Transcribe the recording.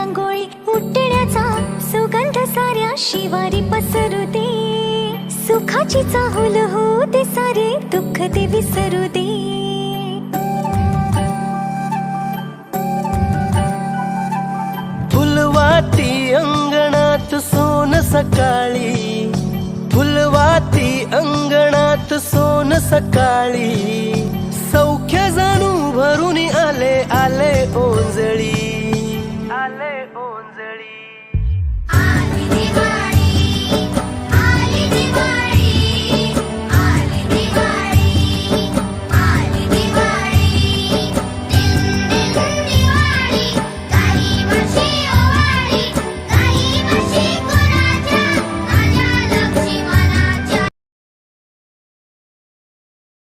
रांगोळी उठण्याचा सुगंध साऱ्या शिवारी पसरू दे. सुखाची चाहूल होऊ दे, सारे दुःख ते विसरू दे. फुलवाती अंगणात सोन सकाळी, फुलवाती अंगणात सोन सकाळी. सौख्य जाणू भरून आले आले ओंजळी.